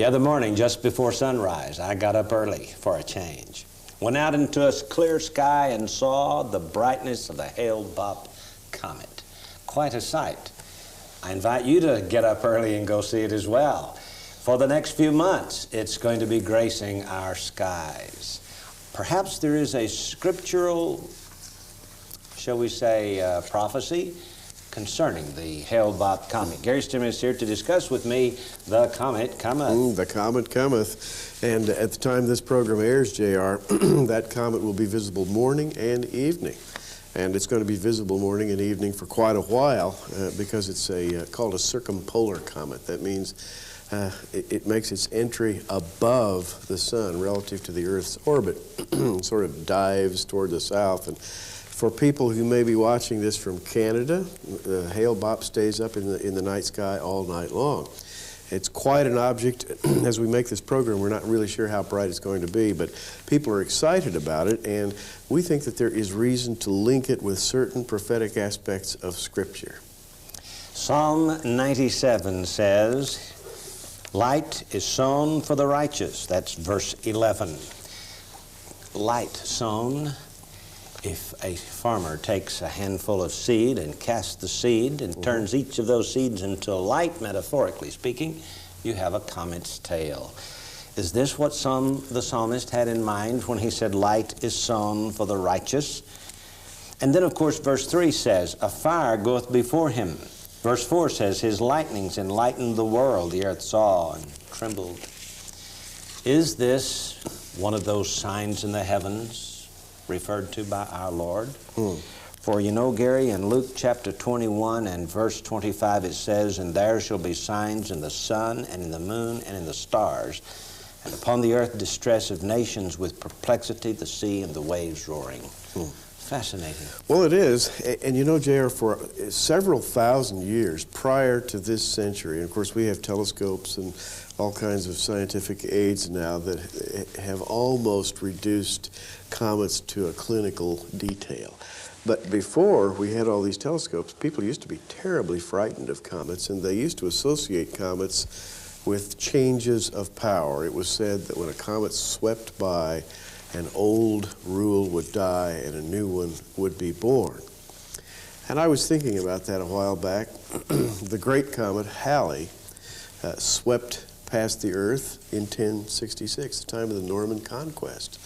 The other morning, just before sunrise, I got up early for a change. Went out into a clear sky and saw the brightness of the HALE-BOPP comet. Quite a sight. I invite you to get up early and go see it as well. For the next few months, it's going to be gracing our skies. Perhaps there is a scriptural, shall we say, prophecy concerning the HALE-BOPP comet. Gary Stimmer is here to discuss with me the comet Cometh. The comet Cometh. And at the time this program airs, JR, that comet will be visible morning and evening. And it's going to be visible morning and evening for quite a while because it's called a circumpolar comet. That means it makes its entry above the sun relative to the Earth's orbit, sort of dives toward the south. And for people who may be watching this from Canada, HALE-BOPP stays up in the night sky all night long. It's quite an object. As we make this program, we're not really sure how bright it's going to be, but people are excited about it, and we think that there is reason to link it with certain prophetic aspects of Scripture. Psalm 97 says, "Light is sown for the righteous." That's verse 11. Light sown. If a farmer takes a handful of seed and casts the seed and turns each of those seeds into light, metaphorically speaking, you have a comet's tail. Is this what the psalmist had in mind when he said, "Light is sown for the righteous"? And then, of course, verse 3 says, "A fire goeth before him." Verse 4 says, "His lightnings enlightened the world. The earth saw and trembled." Is this one of those signs in the heavens referred to by our Lord? For you know, Gary, in Luke chapter 21 and verse 25 it says, "And there shall be signs in the sun and in the moon and in the stars, and upon the earth distress of nations with perplexity, the sea and the waves roaring." Fascinating. Well, it is. And you know, JR, for several thousand years prior to this century, and of course we have telescopes and all kinds of scientific aids now that have almost reduced comets to a clinical detail. But before we had all these telescopes, people used to be terribly frightened of comets, and they used to associate comets with changes of power. It was said that when a comet swept by, an old rule would die and a new one would be born. And I was thinking about that a while back. The great comet Halley swept past the Earth in 1066, the time of the Norman conquest.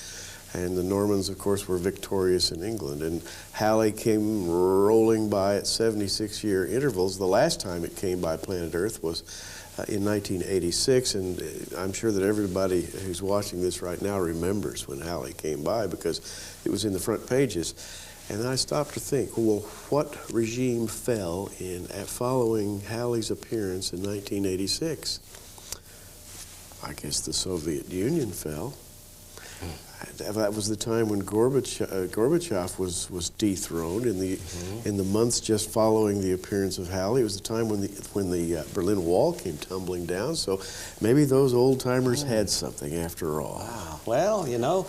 And the Normans, of course, were victorious in England. And Halley came rolling by at 76-year intervals. The last time it came by planet Earth was in 1986, and I'm sure that everybody who's watching this right now remembers when Halley came by because it was in the front pages. And then I stopped to think, well, what regime fell following Halley's appearance in 1986? I guess the Soviet Union fell. That was the time when Gorbachev was dethroned in the months just following the appearance of Halley. It was the time when the Berlin Wall came tumbling down. So maybe those old timers had something after all. Wow. Well, you know,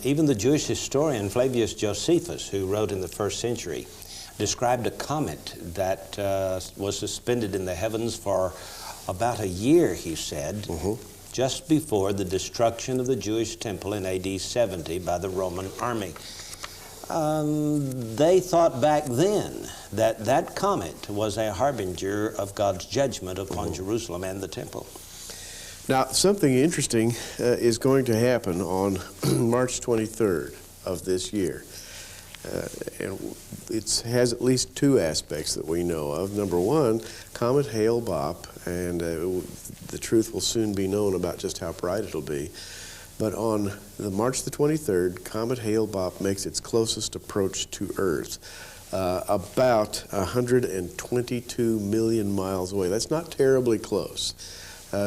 even the Jewish historian Flavius Josephus, who wrote in the 1st century, described a comet that was suspended in the heavens for about a year, he said. Just before the destruction of the Jewish temple in AD 70 by the Roman army. They thought back then that that comet was a harbinger of God's judgment upon Jerusalem and the temple. Now, something interesting is going to happen on March 23rd of this year. And it has at least two aspects that we know of. Number one, Comet HALE-BOPP, and the truth will soon be known about just how bright it'll be. But on March the 23rd, Comet HALE-BOPP makes its closest approach to Earth, about 122 million miles away. That's not terribly close.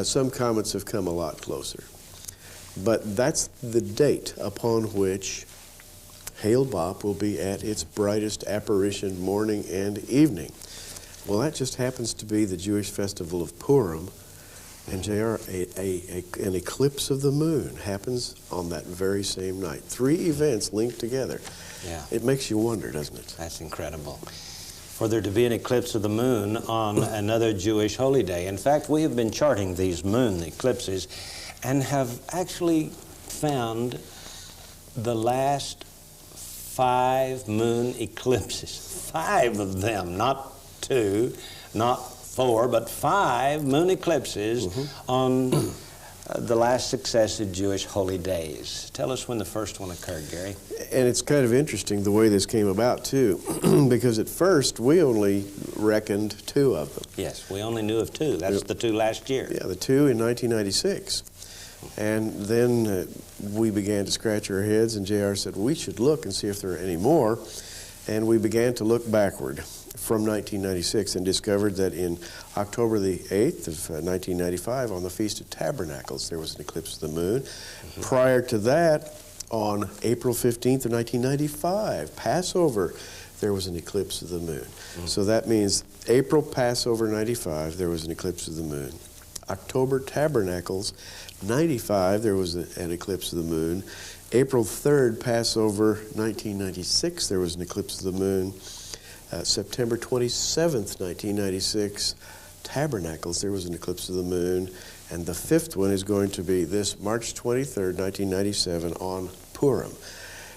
Some comets have come a lot closer. But that's the date upon which HALE-BOPP will be at its brightest apparition morning and evening. Well, that just happens to be the Jewish festival of Purim, and JR, an eclipse of the moon happens on that very same night. 3 events linked together. Yeah. It makes you wonder, doesn't it? That's incredible. for there to be an eclipse of the moon on another Jewish holy day. In fact, we have been charting these moon eclipses and have actually found the last 5 moon eclipses. 5 of them, not 2, not 4, but 5 moon eclipses on the last successive Jewish holy days. Tell us when the first one occurred, Gary. And it's kind of interesting the way this came about, too, because at first we only reckoned 2 of them. Yes, we only knew of 2. That's the 2 last year. Yeah, the 2 in 1996. And then we began to scratch our heads, and JR said, we should look and see if there are any more. And we began to look backward from 1996 and discovered that in October the 8th of 1995, on the Feast of Tabernacles, there was an eclipse of the moon. Prior to that, on April 15th of 1995, Passover, there was an eclipse of the moon. So that means April Passover 95, there was an eclipse of the moon. October Tabernacles 95, there was an eclipse of the moon. April 3rd, Passover 1996, there was an eclipse of the moon. September 27th, 1996, Tabernacles, there was an eclipse of the moon. And the 5th one is going to be this March 23rd, 1997, on Purim.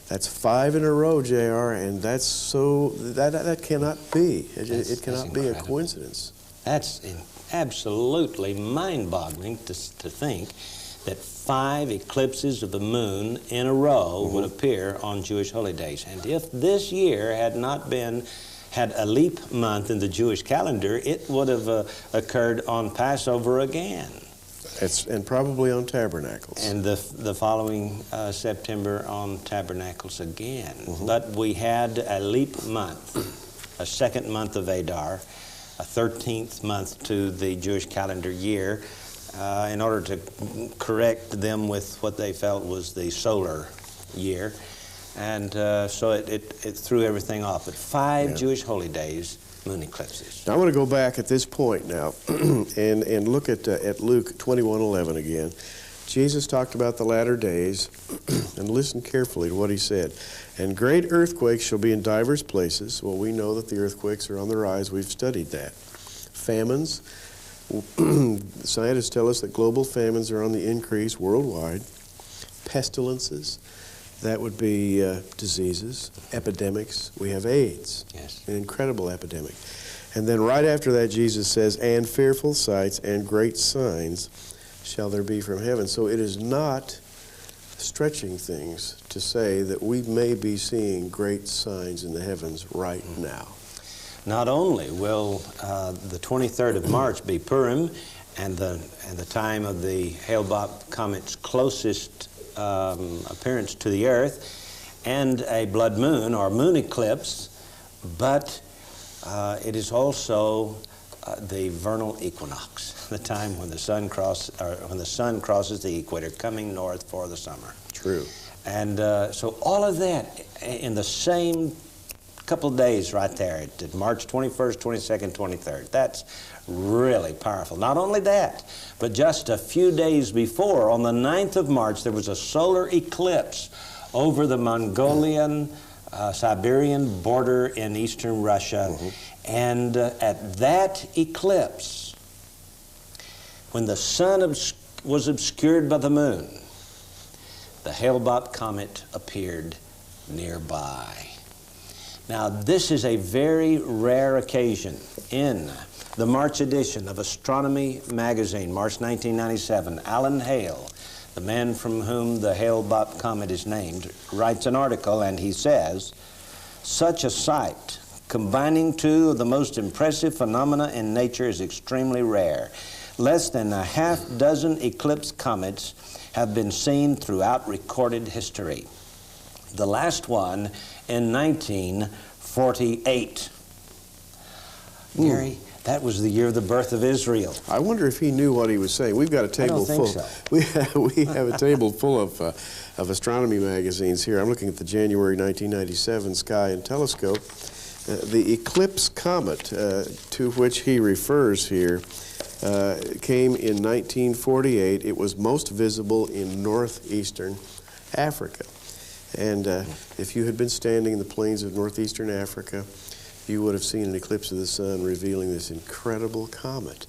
That's 5 in a row, JR, and that's so, that cannot be. It cannot be a coincidence. That's absolutely mind-boggling to think that 5 eclipses of the moon in a row would appear on Jewish holy days. And if this year had a leap month in the Jewish calendar, it would have occurred on Passover again. And probably on Tabernacles. And the following September on Tabernacles again. But we had a leap month, a 2nd month of Adar, a 13th month to the Jewish calendar year, in order to correct them with what they felt was the solar year. And so it threw everything off. But 5 Jewish holy days, moon eclipses. Now, I want to go back at this point now and look at Luke 21:11 again. Jesus talked about the latter days, and listen carefully to what he said. And great earthquakes shall be in divers places. Well, we know that the earthquakes are on the rise. We've studied that. Famines. Scientists tell us that global famines are on the increase worldwide. Pestilences. That would be diseases, epidemics. We have AIDS, an incredible epidemic. And then right after that, Jesus says, and fearful sights and great signs shall there be from heaven. So it is not stretching things to say that we may be seeing great signs in the heavens right now. Not only will the 23rd of March be Purim and the time of the HALE-BOPP comet's closest appearance to the Earth, and a blood moon or moon eclipse, but it is also the vernal equinox, the time when the sun crosses the equator, coming north for the summer. True. And so all of that in the same couple of days right there, at March 21st, 22nd, 23rd. That's really powerful. Not only that, but just a few days before, on the 9th of March, there was a solar eclipse over the Mongolian, Siberian border in eastern Russia. And at that eclipse, when the sun was obscured by the moon, the HALE-BOPP comet appeared nearby. Now, this is a very rare occasion. In the March edition of Astronomy magazine, March 1997, Alan Hale, the man from whom the HALE-BOPP comet is named, writes an article, and he says, such a sight, combining 2 of the most impressive phenomena in nature, is extremely rare. Less than a half-dozen eclipse comets have been seen throughout recorded history. The last one in 1948. Gary, that was the year of the birth of Israel. I wonder if he knew what he was saying. We've got a table full. So. We have a table full of astronomy magazines here. I'm looking at the January 1997 Sky and Telescope. The eclipse comet to which he refers here came in 1948. It was most visible in northeastern Africa. And if you had been standing in the plains of northeastern Africa you would have seen an eclipse of the sun revealing this incredible comet.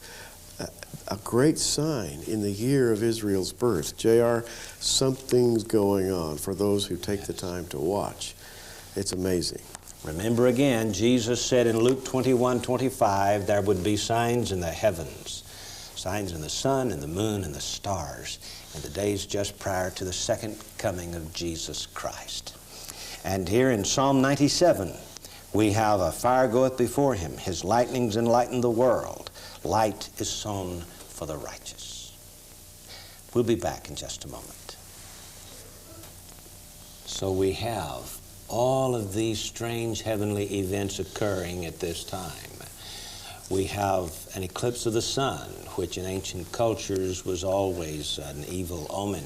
A great sign in the year of Israel's birth. J.R., something's going on for those who take the time to watch. It's amazing. Remember again, Jesus said in Luke 21:25, there would be signs in the heavens, signs in the sun and the moon and the stars in the days just prior to the second coming of Jesus Christ. And here in Psalm 97, we have a fire goeth before him, his lightnings enlighten the world, light is sown for the righteous. We'll be back in just a moment. So we have all of these strange heavenly events occurring at this time. We have an eclipse of the sun, which in ancient cultures was always an evil omen.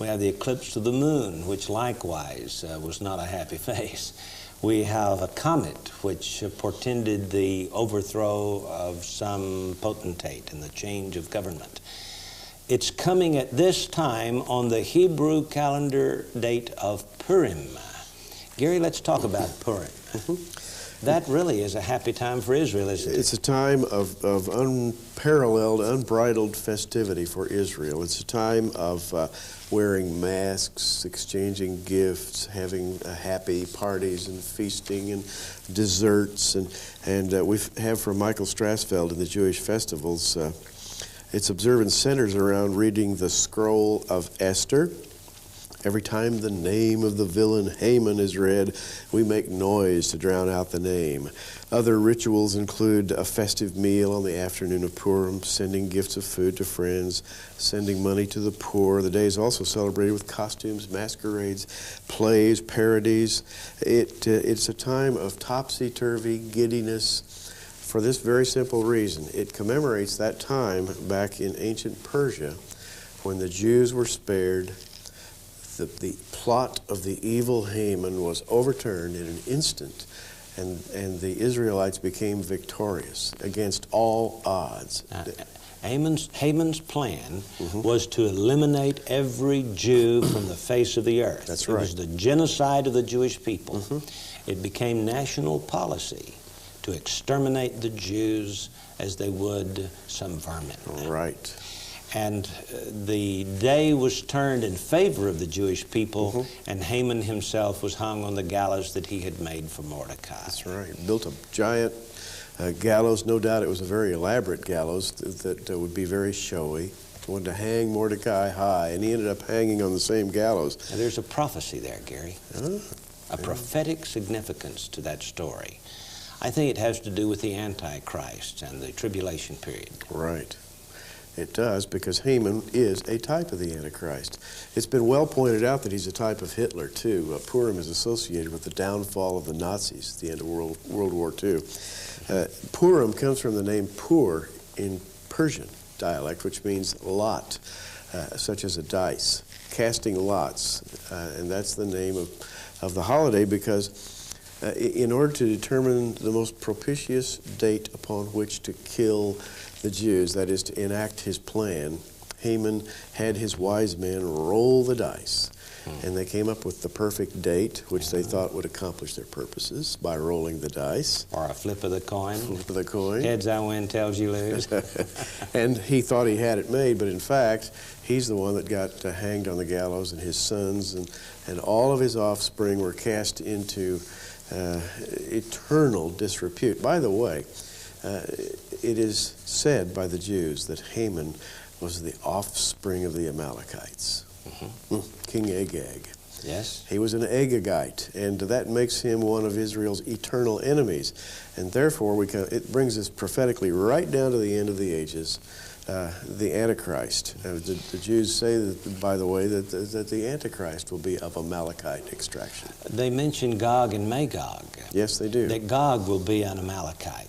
We have the eclipse of the moon, which likewise was not a happy face. We have a comet, which portended the overthrow of some potentate and the change of government. It's coming at this time on the Hebrew calendar date of Purim. Gary, let's talk about Purim. That really is a happy time for Israel, isn't it? It's a time of unparalleled, unbridled festivity for Israel. It's a time of wearing masks, exchanging gifts, having happy parties and feasting and desserts. And we have from Michael Strassfeld in the Jewish festivals, its observance centers around reading the scroll of Esther. Every time the name of the villain Haman is read, we make noise to drown out the name. Other rituals include a festive meal on the afternoon of Purim, sending gifts of food to friends, sending money to the poor. The day is also celebrated with costumes, masquerades, plays, parodies. It's a time of topsy-turvy giddiness for this very simple reason. It commemorates that time back in ancient Persia when the Jews were spared. The plot of the evil Haman was overturned in an instant, and the Israelites became victorious against all odds. Haman's plan was to eliminate every Jew from the face of the earth. That's right. It was the genocide of the Jewish people. It became national policy to exterminate the Jews as they would some vermin. Right. And the day was turned in favor of the Jewish people, and Haman himself was hung on the gallows that he had made for Mordecai. That's right. He built a giant gallows. No doubt it was a very elaborate gallows that would be very showy. He wanted to hang Mordecai high, and he ended up hanging on the same gallows. Now, there's a prophecy there, Gary. A prophetic significance to that story. I think it has to do with the Antichrist and the tribulation period. Right. It does, because Haman is a type of the Antichrist. It's been well pointed out that he's a type of Hitler, too. Purim is associated with the downfall of the Nazis at the end of World War II. Purim comes from the name Pur in Persian dialect, which means lot, such as a dice, casting lots. And that's the name of the holiday, because in order to determine the most propitious date upon which to kill the Jews, that is to enact his plan, Haman had his wise men roll the dice, and they came up with the perfect date, which they thought would accomplish their purposes by rolling the dice. Or a flip of the coin. Flip of the coin. Heads I win, tails you lose. And he thought he had it made, but in fact, he's the one that got hanged on the gallows, and his sons and all of his offspring were cast into eternal disrepute. By the way, it is said by the Jews that Haman was the offspring of the Amalekites. King Agag. Yes. He was an Agagite, and that makes him one of Israel's eternal enemies. And therefore, it brings us prophetically right down to the end of the ages, the Antichrist. The Jews say, that, by the way, that the Antichrist will be of Amalekite extraction. They mention Gog and Magog. Yes, they do. That Gog will be an Amalekite.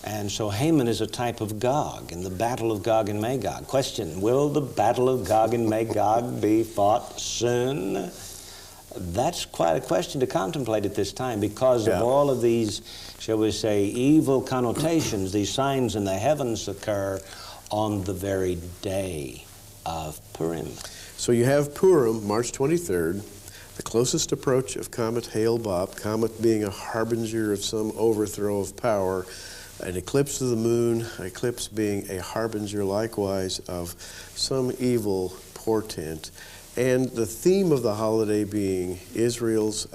And so Haman is a type of Gog in the battle of Gog and Magog. Question, will the battle of Gog and Magog be fought soon? That's quite a question to contemplate at this time, because of all of these, shall we say, evil connotations. These signs in the heavens occur on the very day of Purim. So you have Purim, March 23rd. the closest approach of Comet HALE-BOPP, Comet being a harbinger of some overthrow of power, an eclipse of the moon, eclipse being a harbinger likewise of some evil portent, and the theme of the holiday being Israel's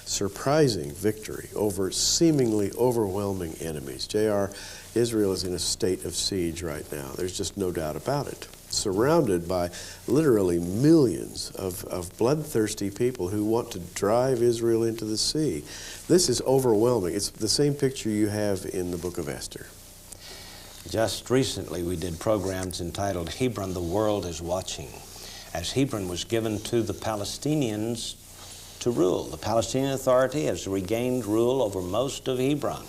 surprising victory over seemingly overwhelming enemies. J.R., Israel is in a state of siege right now. There's just no doubt about it. Surrounded by literally millions of bloodthirsty people who want to drive Israel into the sea. This is overwhelming. It's the same picture you have in the book of Esther. Just recently we did programs entitled Hebron, the World is Watching, as Hebron was given to the Palestinians to rule. The Palestinian Authority has regained rule over most of Hebron.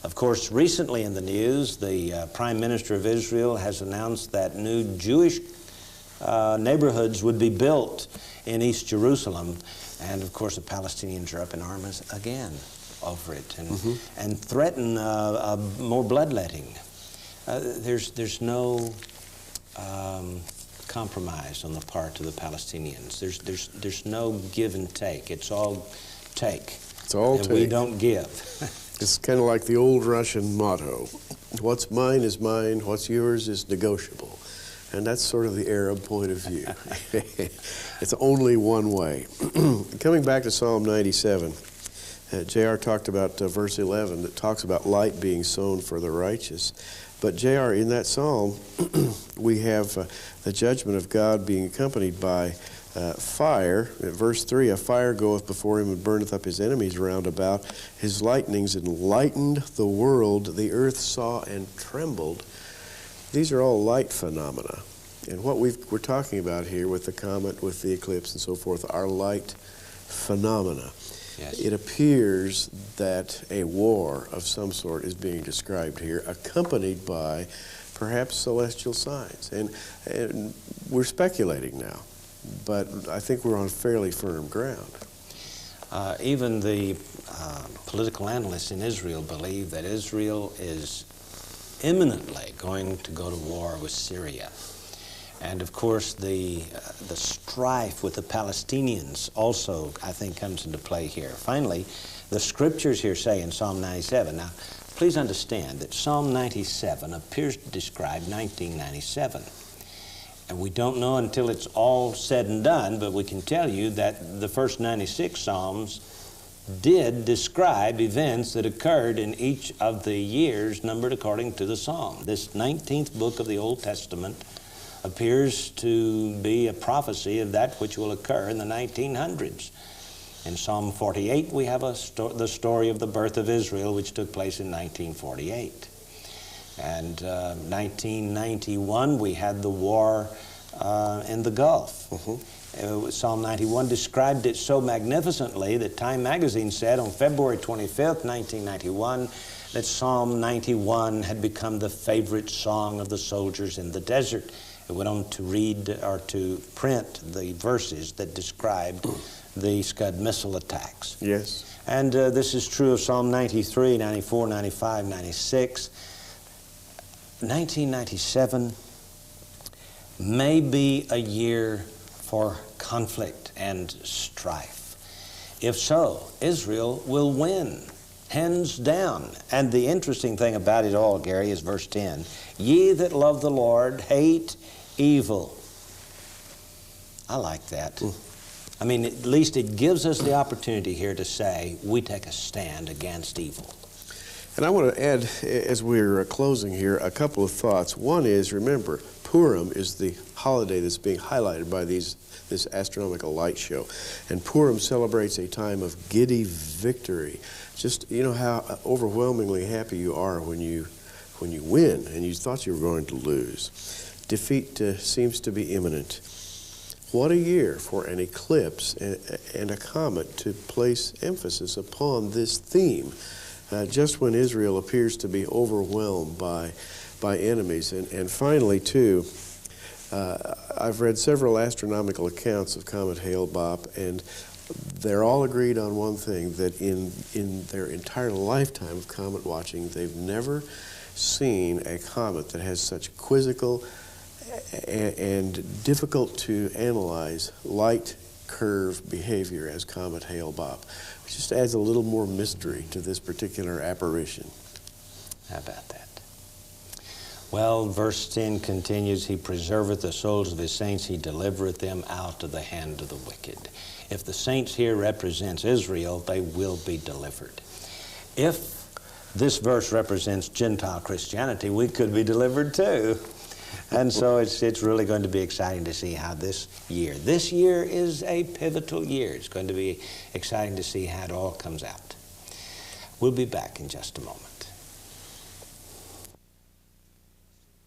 Of course, recently in the news, the Prime Minister of Israel has announced that new Jewish neighborhoods would be built in East Jerusalem. And of course, the Palestinians are up in arms again over it and threaten more bloodletting. There's no compromise on the part of the Palestinians. There's no give and take. It's all take. It's all take. We don't give. It's kind of like the old Russian motto, what's mine is mine, what's yours is negotiable. And that's sort of the Arab point of view. It's only one way. Coming back to Psalm 97, J.R. talked about verse 11 that talks about light being sown for the righteous. But J.R., in that psalm, we have the judgment of God being accompanied by fire. Verse 3, a fire goeth before him and burneth up his enemies round about. His lightnings enlightened the world. The earth saw and trembled. These are all light phenomena. And what we're talking about here with the comet, with the eclipse and so forth, are light phenomena. Yes. It appears that a war of some sort is being described here, accompanied by perhaps celestial signs. And we're speculating now, but I think we're on fairly firm ground. Even the political analysts in Israel believe that Israel is imminently going to go to war with Syria. And of course, the strife with the Palestinians also, I think, comes into play here. Finally, the scriptures here say in Psalm 97, now, please understand that Psalm 97 appears to describe 1997. And we don't know until it's all said and done, but we can tell you that the first 96 Psalms did describe events that occurred in each of the years numbered according to the Psalm. This 19th book of the Old Testament appears to be a prophecy of that which will occur in the 1900s. In Psalm 48, we have the story of the birth of Israel, which took place in 1948. And 1991, we had the war in the Gulf. Psalm 91 described it so magnificently that Time magazine said on February 25th, 1991, that Psalm 91 had become the favorite song of the soldiers in the desert. It went on to read or to print the verses that described the Scud missile attacks. Yes. And this is true of Psalm 93, 94, 95, 96. 1997 may be a year for conflict and strife. If so, Israel will win, hands down. And the interesting thing about it all, Gary, is verse 10. Ye that love the Lord hate evil. I like that. I mean, at least it gives us the opportunity here to say we take a stand against evil. And I want to add, as we're closing here, a couple of thoughts. One is, remember, Purim is the holiday that's being highlighted by this astronomical light show. And Purim celebrates a time of giddy victory. Just, you know how overwhelmingly happy you are when you win and you thought you were going to lose. Defeat seems to be imminent. What a year for an eclipse and a comet to place emphasis upon this theme, just when Israel appears to be overwhelmed by enemies. And finally, too, I've read several astronomical accounts of Comet HALE-BOPP, and they're all agreed on one thing, that in their entire lifetime of comet watching, they've never seen a comet that has such quizzical and difficult to analyze light curve behavior as Comet HALE-BOPP. It just adds a little more mystery to this particular apparition. How about that? Well, verse 10 continues, he preserveth the souls of his saints, he delivereth them out of the hand of the wicked. If the saints here represents Israel, they will be delivered. If this verse represents Gentile Christianity, we could be delivered too. And so it's really going to be exciting to see how this year is a pivotal year. It's going to be exciting to see how it all comes out. We'll be back in just a moment.